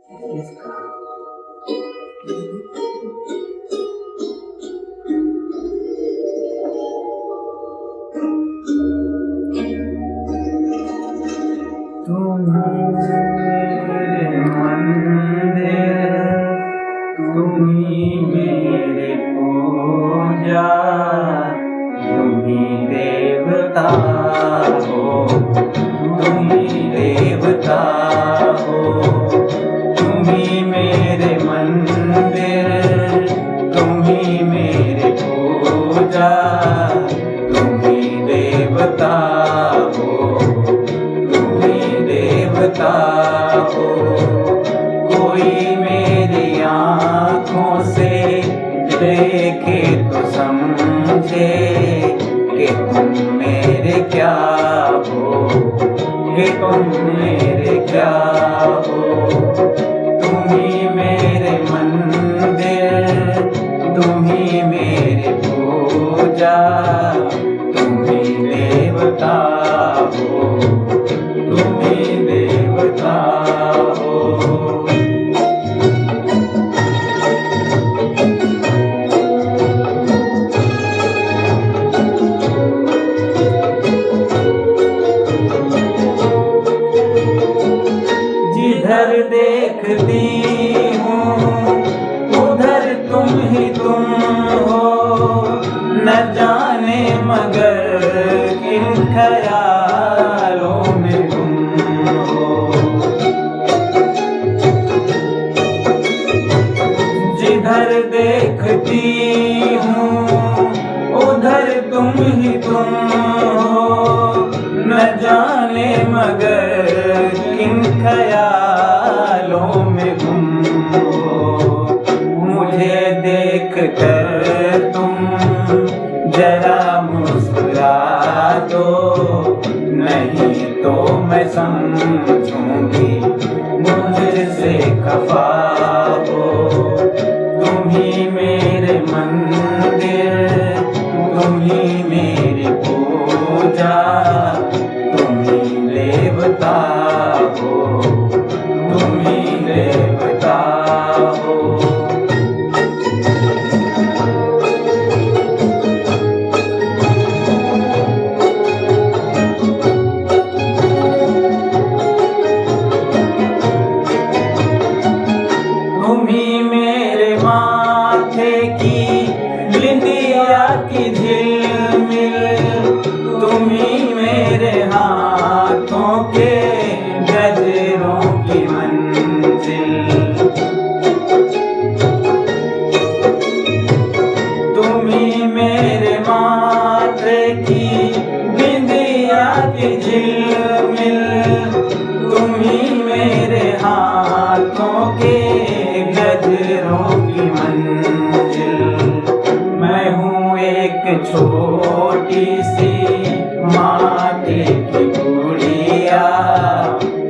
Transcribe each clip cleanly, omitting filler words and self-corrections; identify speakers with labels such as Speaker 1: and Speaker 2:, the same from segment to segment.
Speaker 1: तुम्ही मेरे पूजा, तुम्ही देवता हो, तुम्ही देवता हो। तुम्ही मेरे मंदिर, तुम्ही मेरे पूजा, तुम्ही देवता हो, तुम्ही देवता हो। कोई मेरी आँखों से देखे तो समझे कि तुम मेरे क्या हो, कि तुम मेरे क्या हो। तुम्ही मेरे मंदिर, तुम्ही मेरे पूजा, तुम्ही देवता हो, तुम्ही देवता हो। जिधर देखती हूँ उधर तुम ही तुम हो, न जाने मगर किन ख्यालों में तुम हो। जिधर देखती हूँ उधर तुम ही तुम हो, न जाने मगर किन ख्यालों में गुम हो। मुझे देख कर तुम जरा मुस्कुरा दो, नहीं तो मैं समझूंगी मुझसे खफा हो। तुम्ही मेरे मंदिर, तुम्ही मेरी पूजा, तुम्ही देवता हो, तुम्ही देवता हो। तुम्ही मेरे माथे की बिंदिया की झिलमिल, तुम्ही मेरे हाथों के गजरों की मंजिल। तुम्ही मेरे माथे की बिंदिया की झिलमिल, तुम्ही मेरे हाथों के गजरों की मंजिल। मैं हूँ एक छोटी सी माटी की गुड़िया,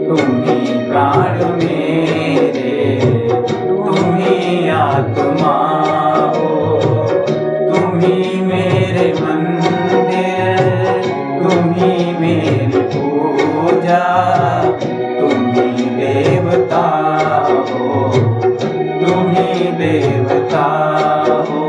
Speaker 1: तुम्ही प्राण मेरे, तुम्ही आत्मा हो। तुम्ही मेरे मंदिर, तुम्ही मेरी पूजा, तुम्ही देवता हो, तुम्ही देवता हो।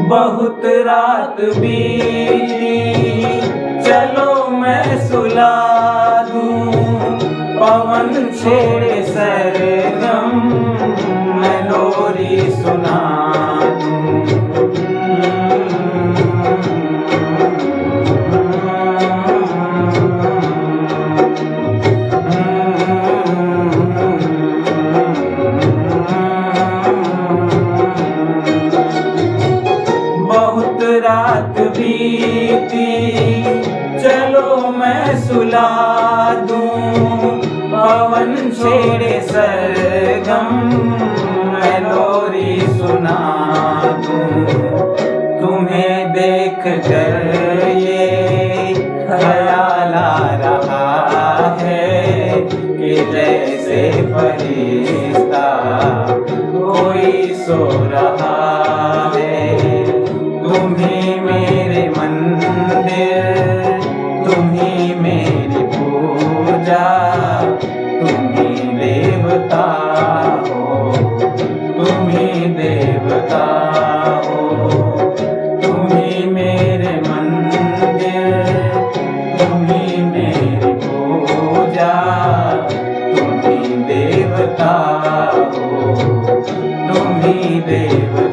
Speaker 1: बहुत रात बीती, चलो मैं सुला दूं, पवन छेड़े सरगम, मैं लोरी सुना दूं। बहुत रात बीती, चलो मैं सुला दूं, पवन छेड़े सरगम, मैं लोरी सुना दूं। तुम्हें देख कर ये ख्याल आ रहा है कि जैसे फरिश्ता कोई सो रहा है। तुम ही मेरे मंदिर, तुम ही मेरी पूजा, तुम ही देवता हो, तुम ही देवता हो। तुम ही मेरे मंदिर, तुम ही मेरी पूजा, तुम ही देवता हो, तुम ही देवता